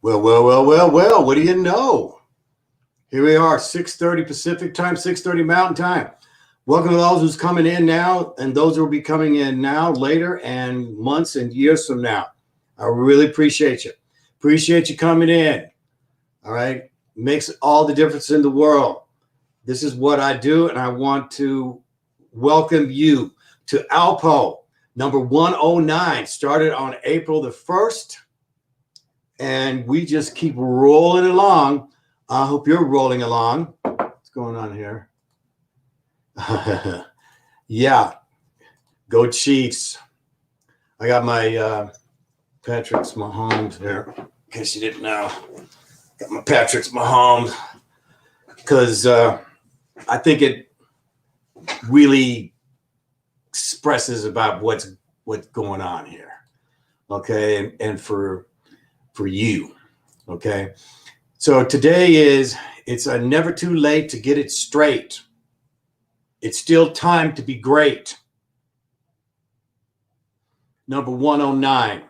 Well, what do you know? Here we are, 6:30 Pacific time, 6:30 Mountain time. Welcome to those who's coming in now and those who will be coming in now, later, and months and years from now. I really appreciate you. Appreciate you coming in. All right. Makes all the difference in the world. This is what I do, and I want to welcome you to ALPOUGH number 109. Started on April the 1st, and we just keep rolling along. I hope you're rolling along. What's going on here? Yeah, go Chiefs. I got my Patrick's Mahomes here, in case you didn't know. Got my Patrick's Mahomes because I think it really expresses about what's going on here, okay, and for you, okay. So today it's never too late to get it straight. It's still time to be great. Number 109.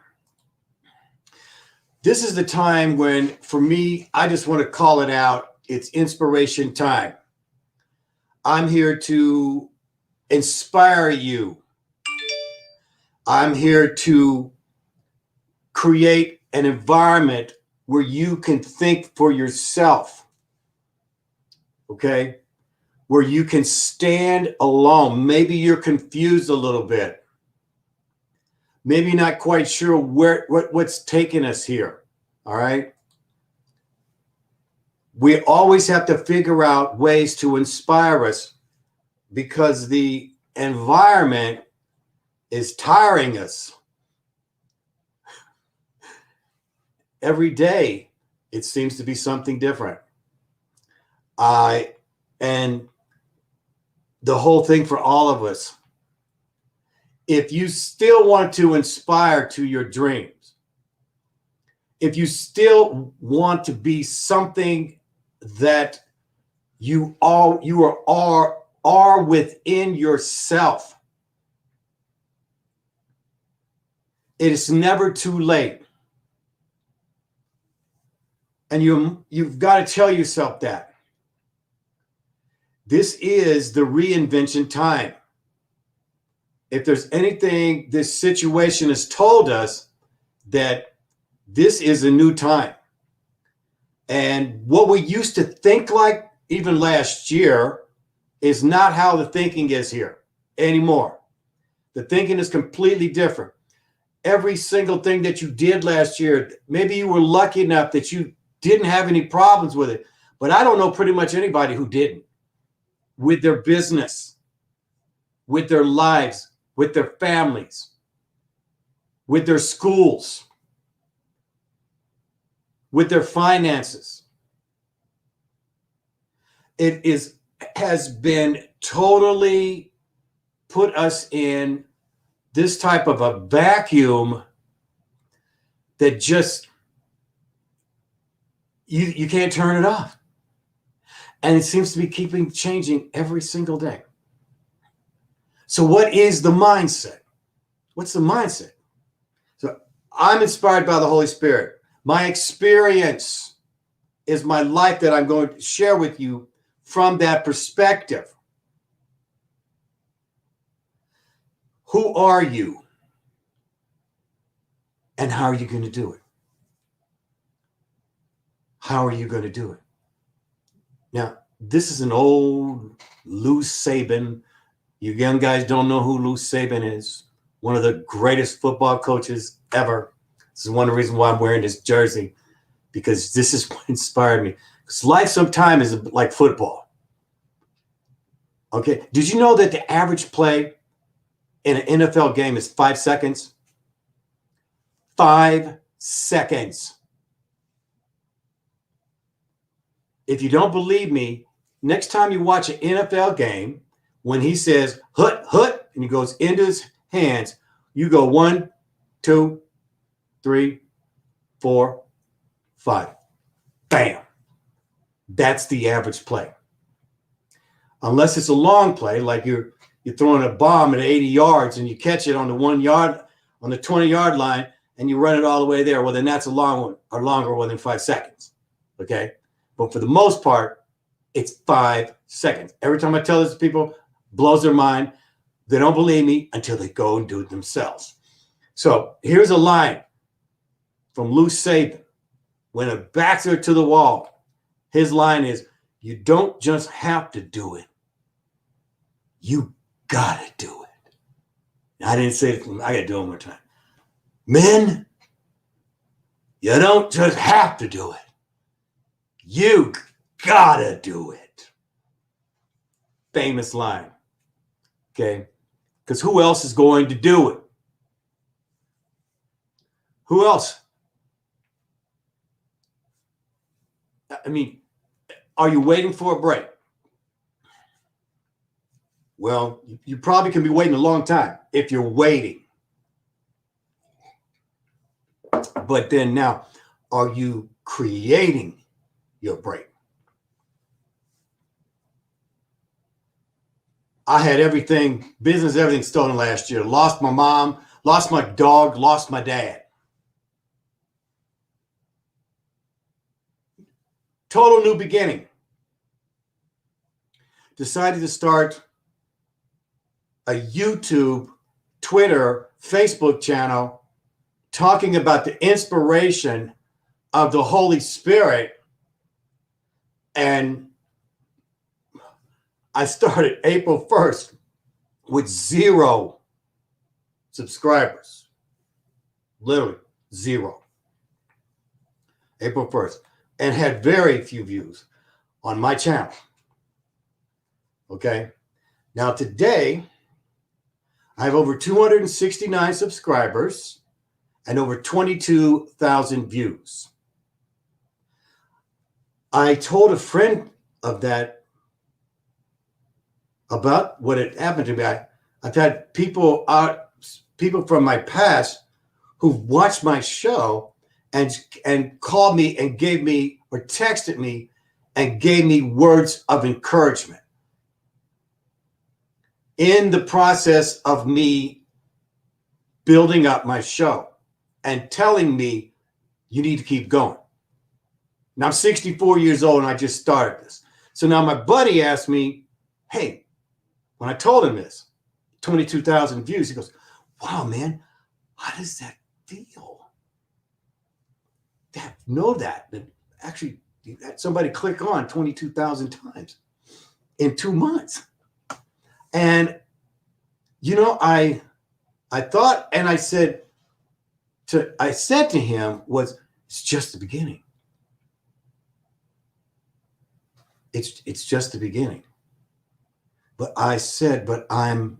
This is the time when, for me, I just want to call it out. It's inspiration time. I'm here to inspire you. I'm here to create an environment where you can think for yourself, okay? Where you can stand alone. Maybe you're confused a little bit. Maybe not quite sure what's taking us here, all right? We always have to figure out ways to inspire us because the environment is tiring us. Every day, it seems to be something different. And the whole thing for all of us, if you still want to inspire to your dreams, if you still want to be something that you are within yourself, it is never too late. And you've got to tell yourself that. This is the reinvention time. If there's anything this situation has told us, that this is a new time. And what we used to think like even last year is not how the thinking is here anymore. The thinking is completely different. Every single thing that you did last year, maybe you were lucky enough that you didn't have any problems with it. But I don't know pretty much anybody who didn't. With their business, with their lives, with their families, with their schools, with their finances. It has been totally put us in this type of a vacuum that just you can't turn it off. And it seems to be changing every single day. So what is the mindset? What's the mindset? So I'm inspired by the Holy Spirit. My experience is my life that I'm going to share with you from that perspective. Who are you? And how are you going to do it? How are you going to do it? Now, this is an old Lou Saban. You young guys don't know who Lou Saban is. One of the greatest football coaches ever. This is one of the reasons why I'm wearing this jersey, because this is what inspired me. Because life sometimes is like football. Okay, did you know that the average play in an NFL game is 5 seconds? 5 seconds. If you don't believe me, next time you watch an NFL game, when he says hut, hut, and he goes into his hands, you go 1, 2, 3, 4, 5. Bam. That's the average play. Unless it's a long play, like you're throwing a bomb at 80 yards and you catch it on the 1 yard, on the 20-yard line, and you run it all the way there, well, then that's a long one, or longer one than 5 seconds. Okay. But for the most part, it's 5 seconds. Every time I tell this to people, blows their mind. They don't believe me until they go and do it themselves. So here's a line from Lou Saban. When it backs her to the wall, his line is, you don't just have to do it. You gotta do it. I didn't say it. I gotta do it one more time. Men, you don't just have to do it. You gotta do it. Famous line. Okay? Because who else is going to do it? Who else? I mean, are you waiting for a break? Well, you probably can be waiting a long time if you're waiting. But then now, are you creating your break? I had everything, business, everything stolen last year. Lost my mom, lost my dog, lost my dad. Total new beginning. Decided to start a YouTube, Twitter, Facebook channel talking about the inspiration of the Holy Spirit. And I started April 1st with 0 subscribers. Literally 0. April 1st. And had very few views on my channel. Okay. Now today, I have over 269 subscribers and over 22,000 views. I told a friend of that about what had happened to me. I've had people from my past who've watched my show and called me and gave me, or texted me and gave me words of encouragement in the process of me building up my show and telling me, you need to keep going. Now I'm 64 years old and I just started this. So now my buddy asked me, hey, when I told him this, 22,000 views, he goes, wow, man, how does that feel? Know that actually had somebody click on 22,000 times in 2 months. And, you know, I thought, and I said to him was, it's just the beginning. It's just the beginning. But I said, what I'm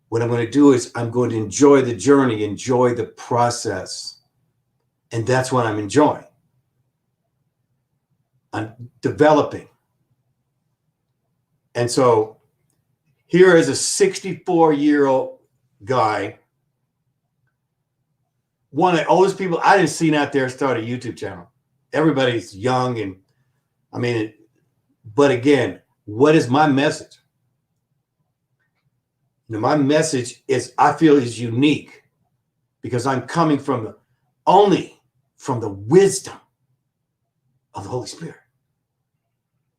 going to do is I'm going to enjoy the journey, enjoy the process. And that's what I'm enjoying. I'm developing. And so here is a 64-year-old guy, one of the oldest people I didn't see out there start a YouTube channel. Everybody's young, and I mean, but again, what is my message? You know, my message is, I feel, is unique because I'm coming from only from the wisdom of the Holy Spirit.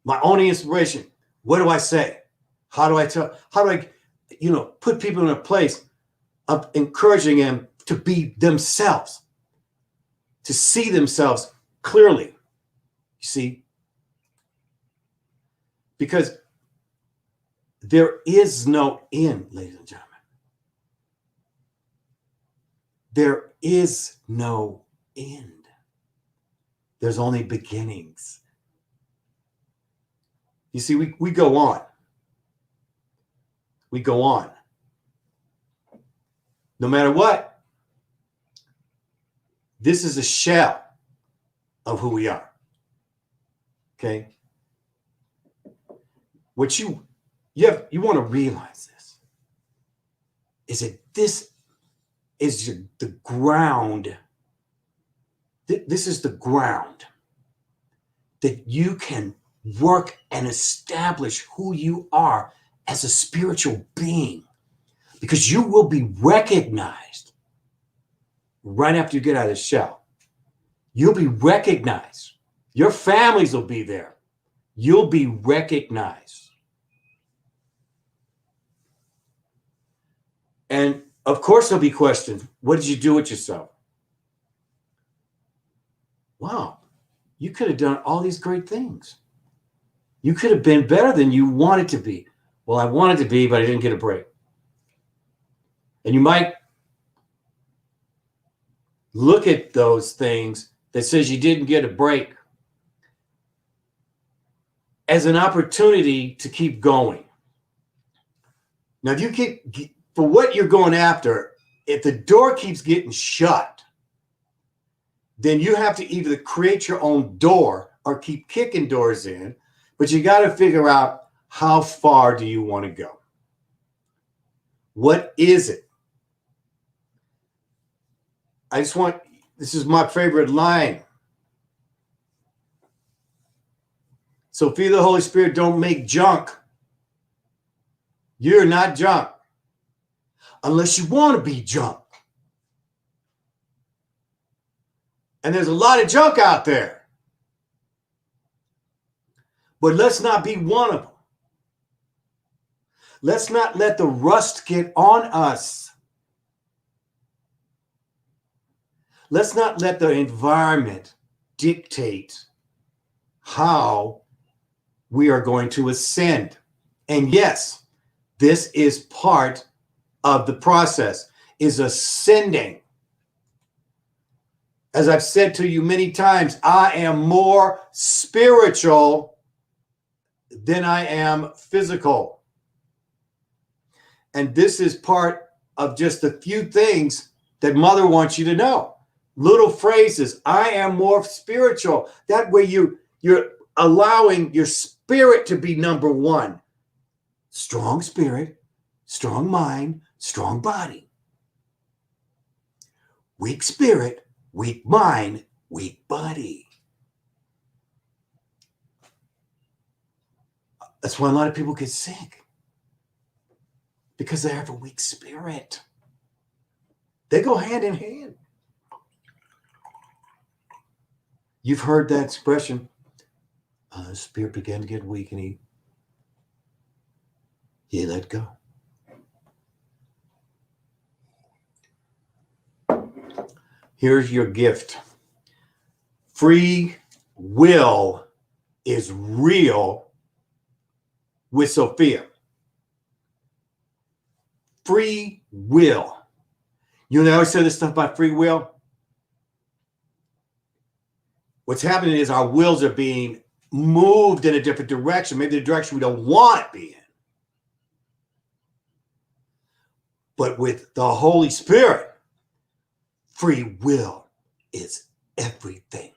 My only inspiration. What do I say? How do I put people in a place of encouraging them to be themselves, to see themselves clearly? You see? Because there is no end, ladies and gentlemen. There is no end. There's only beginnings. You see, we go on. We go on. No matter what, this is a shell of who we are. Okay? What you want to realize is that this is the ground. This is the ground that you can work and establish who you are as a spiritual being, because you will be recognized right after you get out of the shell. You'll be recognized. Your families will be there. You'll be recognized. And of course, there'll be questions. What did you do with yourself? Wow, you could have done all these great things. You could have been better than you wanted to be. Well, I wanted to be, but I didn't get a break. And you might look at those things that says you didn't get a break as an opportunity to keep going. Now, if you keep, for what you're going after, if the door keeps getting shut, then you have to either create your own door or keep kicking doors in, but you got to figure out, how far do you want to go? What is it? This is my favorite line. Sophia, the Holy Spirit don't make junk. You're not junk. Unless you want to be junk. And there's a lot of junk out there. But let's not be one of them. Let's not let the rust get on us. Let's not let the environment dictate how we are going to ascend. And yes, this is part of the process, is ascending. As I've said to you many times, I am more spiritual than I am physical. And this is part of just a few things that Mother wants you to know. Little phrases. I am more spiritual. That way you're allowing your spirit to be number one. Strong spirit, strong mind, strong body. Weak spirit, weak mind, weak body. That's why a lot of people get sick. Because they have a weak spirit. They go hand in hand. You've heard that expression. The spirit began to get weak and he let go. Here's your gift. Free will is real with Sophia. Free will. You know, I always say this stuff about free will. What's happening is our wills are being moved in a different direction, maybe the direction we don't want to be in. But with the Holy Spirit, free will is everything.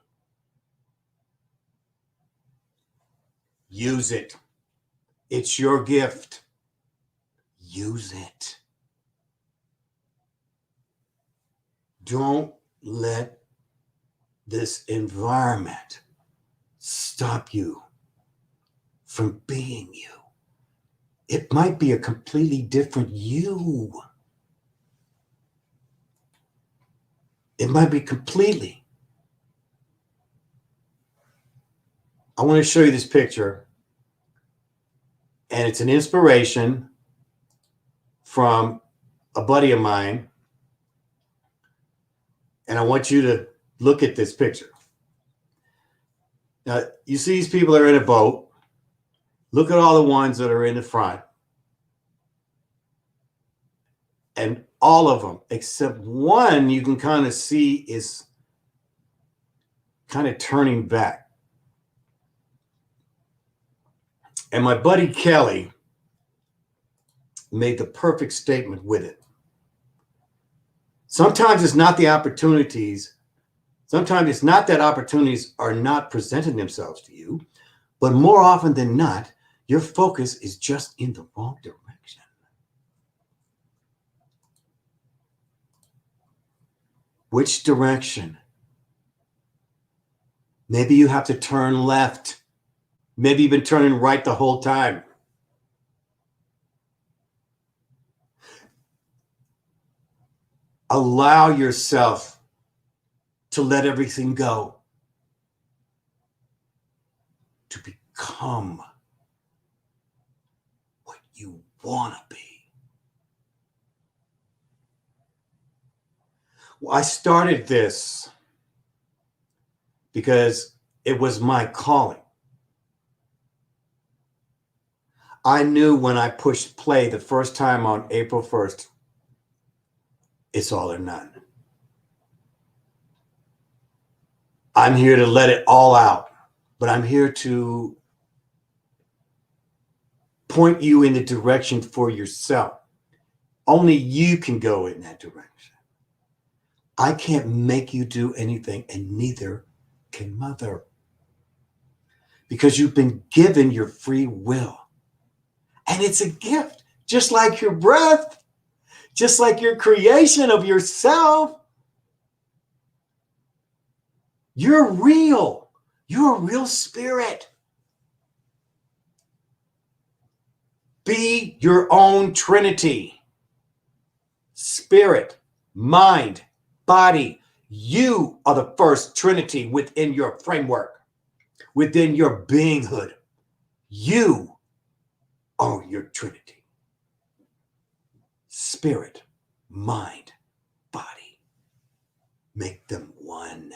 Use it. It's your gift. Use it. Don't let this environment stop you from being you. It might be a completely different you. It might be completely. I want to show you this picture. And it's an inspiration from a buddy of mine. And I want you to look at this picture. Now, you see these people are in a boat. Look at all the ones that are in the front. And all of them, except one, you can kind of see is kind of turning back. And my buddy Kelly made the perfect statement with it. Sometimes it's not the opportunities. Sometimes it's not that opportunities are not presenting themselves to you, but more often than not, your focus is just in the wrong direction. Which direction? Maybe you have to turn left. Maybe you've been turning right the whole time. Allow yourself to let everything go, to become what you want to be. Well, I started this because it was my calling. I knew when I pushed play the first time on April 1st, it's all or none. I'm here to let it all out, but I'm here to point you in the direction for yourself. Only you can go in that direction. I can't make you do anything, and neither can Mother. Because you've been given your free will. And it's a gift, just like your breath, just like your creation of yourself. You're real. You're a real spirit. Be your own Trinity. Spirit, mind, body. You are the first Trinity within your framework, within your beinghood. You are your Trinity. Spirit, mind, body. Make them one.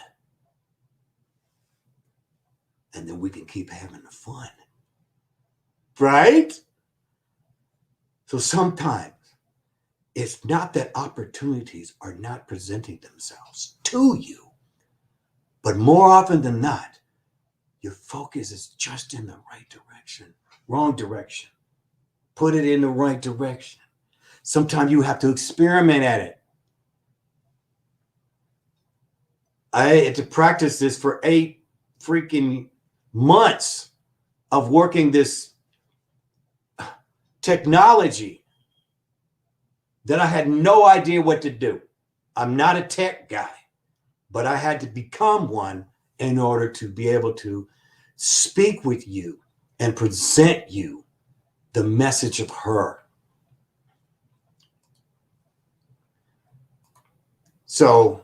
And then we can keep having the fun. Right? So sometimes it's not that opportunities are not presenting themselves to you, but more often than not, your focus is just in the right direction. Wrong direction. Put it in the right direction. Sometimes you have to experiment at it. I had to practice this for 8 freaking months of working this technology that I had no idea what to do. I'm not a tech guy, but I had to become one in order to be able to speak with you and present you the message of her. So,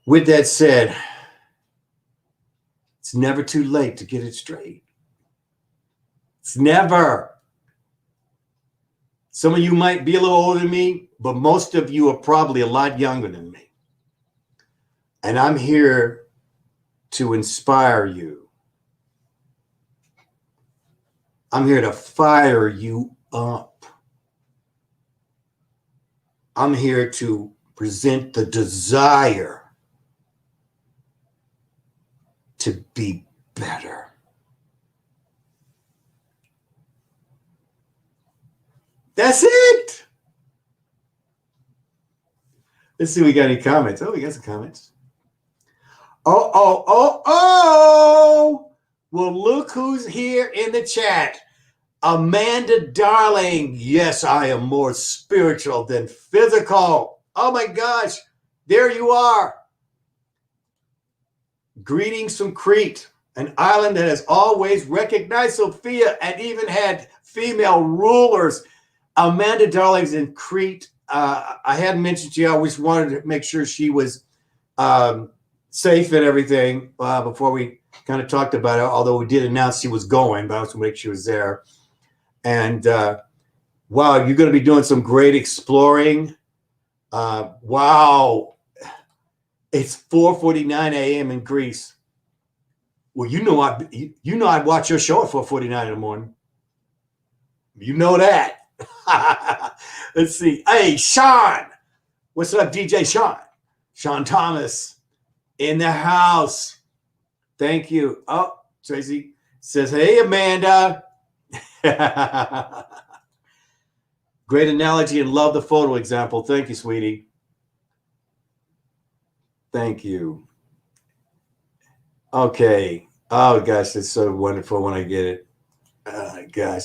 with that said, it's never too late to get it straight. It's never. Some of you might be a little older than me, but most of you are probably a lot younger than me. And I'm here to inspire you. I'm here to fire you up. I'm here to present the desire to be better. That's it. Let's see if we got any comments. Oh, we got some comments. Oh. Well, look who's here in the chat. Amanda Darling. Yes, I am more spiritual than physical. Oh my gosh. There you are. Greetings from Crete, an island that has always recognized Sophia and even had female rulers. Amanda Darling's in Crete. I hadn't mentioned to you. I always wanted to make sure she was safe and everything before we kind of talked about it, although we did announce she was going, but I was going to make sure she was there. And wow, you're going to be doing some great exploring. Wow. It's 4:49 a.m. in Greece. Well, I'd watch your show at 4:49 in the morning. You know that. Let's see. Hey, Sean. What's up, DJ Sean? Sean Thomas in the house. Thank you. Oh, Tracy says, hey, Amanda. Great analogy and love the photo example. Thank you, sweetie. Thank you. Okay. Oh, gosh, it's so wonderful when I get it. Oh, gosh.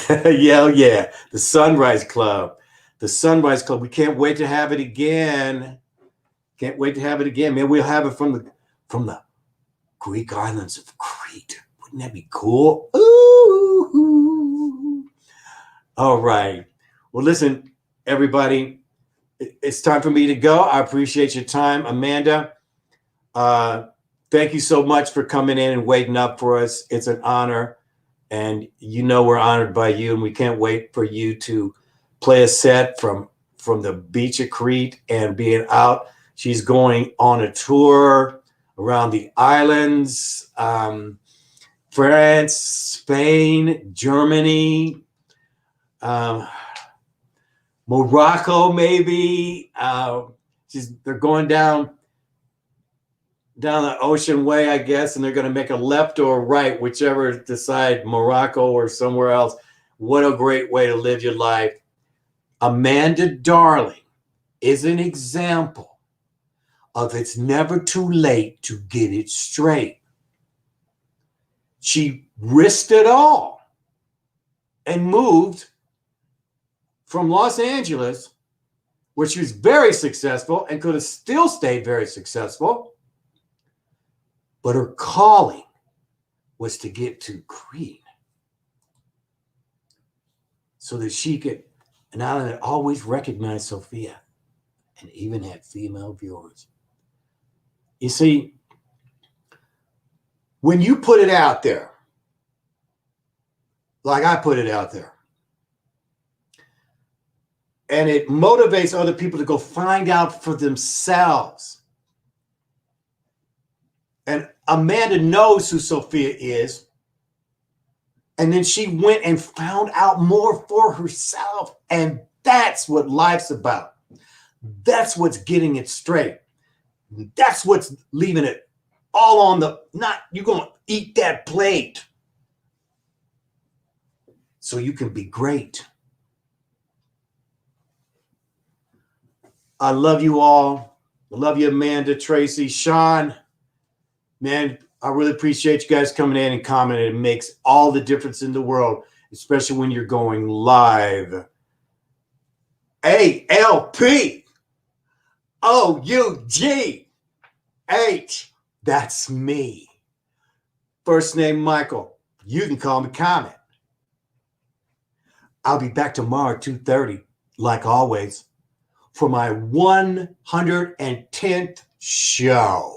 Yeah. The Sunrise Club. The Sunrise Club. We can't wait to have it again. Can't wait to have it again. Man, we'll have it from the Greek islands of Crete. Wouldn't that be cool? Ooh. All right. Well, listen, everybody. it's time for me to go. I appreciate your time, Amanda. Thank you so much for coming in and waiting up for us. It's an honor. And we're honored by you, and we can't wait for you to play a set from the beach of Crete and being out. She's going on a tour around the islands, France, Spain, Germany, Morocco, maybe. They're going down the ocean way, I guess, and they're going to make a left or a right, whichever decide, Morocco or somewhere else. What a great way to live your life. Amanda Darling is an example of it's never too late to get it straight. She risked it all and moved from Los Angeles, where she was very successful and could have still stayed very successful. But her calling was to get to Crete so that she could, and I always recognized Sophia and even had female viewers. You see, when you put it out there, like I put it out there, and it motivates other people to go find out for themselves. And Amanda knows who Sophia is. And then she went and found out more for herself. And that's what life's about. That's what's getting it straight. That's what's leaving it all on the, not, you're going to eat that plate so you can be great. I love you all. I love you, Amanda, Tracy, Sean. Man, I really appreciate you guys coming in and commenting. It makes all the difference in the world, especially when you're going live. ALPOUGH. That's me. First name Michael. You can call me Comment. I'll be back tomorrow at 2:30, like always, for my 110th show.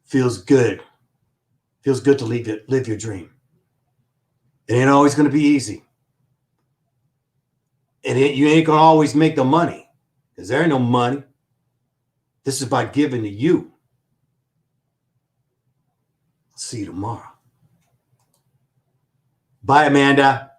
Feels good. Feels good to live your dream. It ain't always going to be easy. And you ain't going to always make the money, because there ain't no money. This is about giving to you. See you tomorrow. Bye, Amanda.